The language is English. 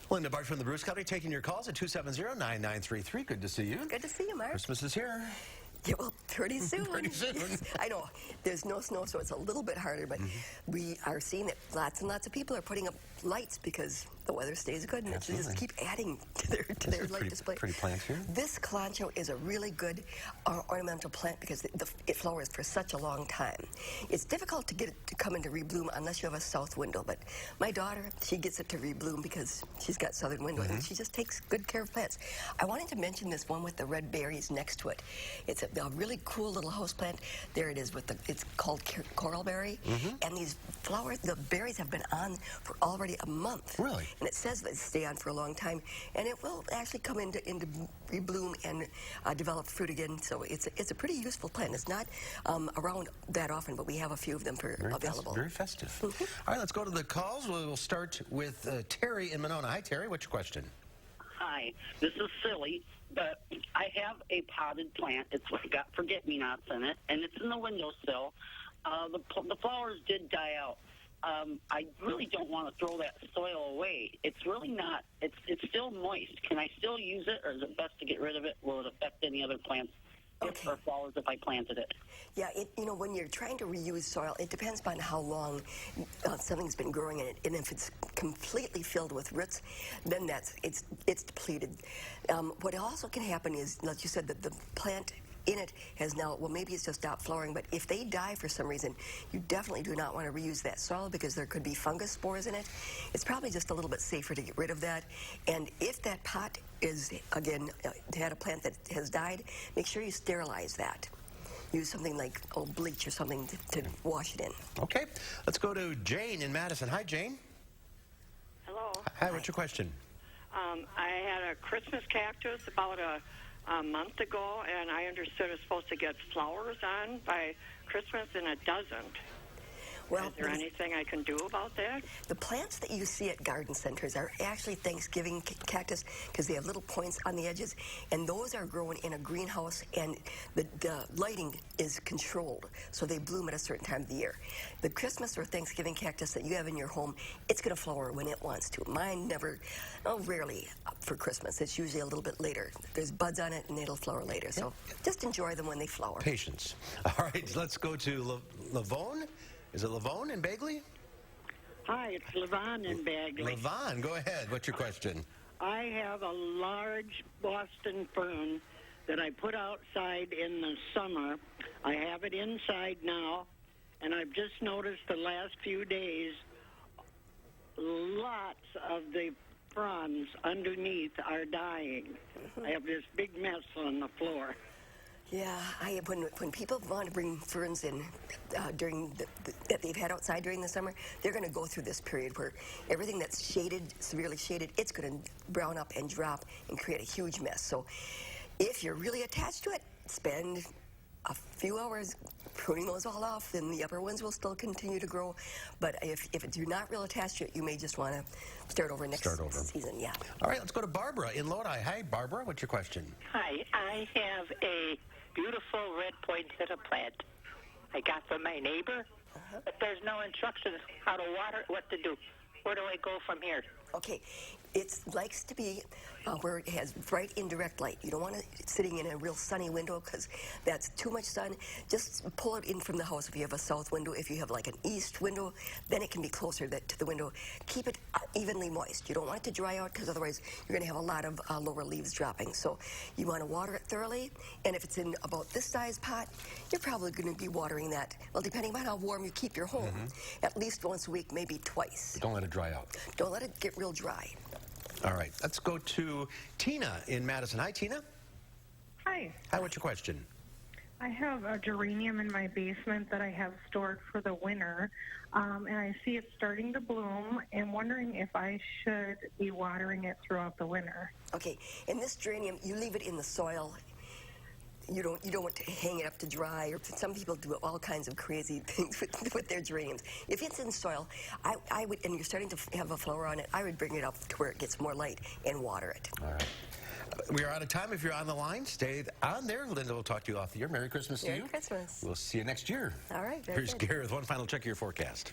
Linda Barcz from the Bruce Company taking your calls at 270-9933. Good to see you. Good to see you, Mark. Christmas is here. Yeah, well, pretty soon. Pretty soon. I know. There's no snow, so it's a little bit harder, but we are seeing that lots and lots of people are putting up lights because the weather stays good, and they just keep adding to their light display. Pretty plants here. This calancho is a really good ornamental plant because it flowers for such a long time. It's difficult to get it to come into rebloom unless you have a south window, but my daughter, she gets it to rebloom because she's got southern window, and she just takes good care of plants. I wanted to mention this one with the red berries next to it. It's a really cool little house plant. There it is with it's called coralberry, and these flowers, the berries have been on for already a month. Really? And it says that they stay on for a long time, and it will actually come into rebloom and develop fruit again. So it's a pretty useful plant. It's not around that often, but we have a few of them available. Very festive. All right, let's go to the calls. We'll start with Terry in Monona. Hi, Terry. What's your question? Hi, this is silly, but I have a potted plant. It's got forget-me-nots in it, and it's in the windowsill. The flowers did die out. I really don't want to throw that soil away. It's really not. It's still moist. Can I still use it, or is it best to get rid of it? Will it affect any other plants or flowers if I planted it? Yeah, when you're trying to reuse soil, it depends upon how long something's been growing in it. And if it's completely filled with roots, then it's depleted. What also can happen is, like you said, that the plant in it has now, well, maybe it's just stopped flowering, but if they die for some reason, you definitely do not want to reuse that soil because there could be fungus spores in it. It's probably just a little bit safer to get rid of that. And if that pot is, again, had a plant that has died, make sure you sterilize that. Use something like bleach or something to wash it in. Okay, let's go to Jane in Madison. Hi, Jane. Hello. Hi, what's your question? I had a Christmas cactus about a month ago, and I understood it's supposed to get flowers on by Christmas, and it doesn't. Well, is there anything I can do about that? The plants that you see at garden centers are actually Thanksgiving cactus because they have little points on the edges, and those are grown in a greenhouse, and the lighting is controlled, so they bloom at a certain time of the year. The Christmas or Thanksgiving cactus that you have in your home, it's going to flower when it wants to. Mine rarely for Christmas. It's usually a little bit later. There's buds on it, and it'll flower later, so just enjoy them when they flower. Patience. All right, let's go to Lavone. Is it Lavone in Bagley? Hi, it's Levon in Bagley. Levon, go ahead. What's your question? I have a large Boston fern that I put outside in the summer. I have it inside now, and I've just noticed the last few days lots of the fronds underneath are dying. I have this big mess on the floor. Yeah, when people want to bring ferns in that they've had outside during the summer, they're going to go through this period where everything that's shaded, severely shaded, it's going to brown up and drop and create a huge mess. So if you're really attached to it, spend a few hours pruning those all off, and the upper ones will still continue to grow. But if you're not real attached to it, you may just want to start over next season. Yeah. All right, let's go to Barbara in Lodi. Hi, Barbara. What's your question? Hi, I have a beautiful red poinsettia plant I got from my neighbor, but there's no instructions how to water it, what to do. Where do I go from here? Okay, it likes to be where it has bright indirect light. You don't want it sitting in a real sunny window because that's too much sun. Just pull it in from the house if you have a south window. If you have like an east window, then it can be closer to the window. Keep it evenly moist. You don't want it to dry out because otherwise you're going to have a lot of lower leaves dropping. So you want to water it thoroughly, and if it's in about this size pot, you're probably going to be watering that, well, depending on how warm you keep your home, at least once a week, maybe twice. Don't let it dry out. Don't let it get real dry. All right, let's go to Tina in Madison. Hi, Tina. Hi. Hi, what's your question? I have a geranium in my basement that I have stored for the winter, and I see it starting to bloom, and wondering if I should be watering it throughout the winter. Okay, in this geranium, you leave it in the soil. You don't want to hang it up to dry, or some people do all kinds of crazy things with their geraniums. If it's in soil, I would, and you're starting to have a flower on it, I would bring it up to where it gets more light and water it. All right. We are out of time. If you're on the line, stay on there. Linda will talk to you off the air. Merry Christmas to you. Merry Christmas. We'll see you next year. All right. Here's Gary with one final check of your forecast.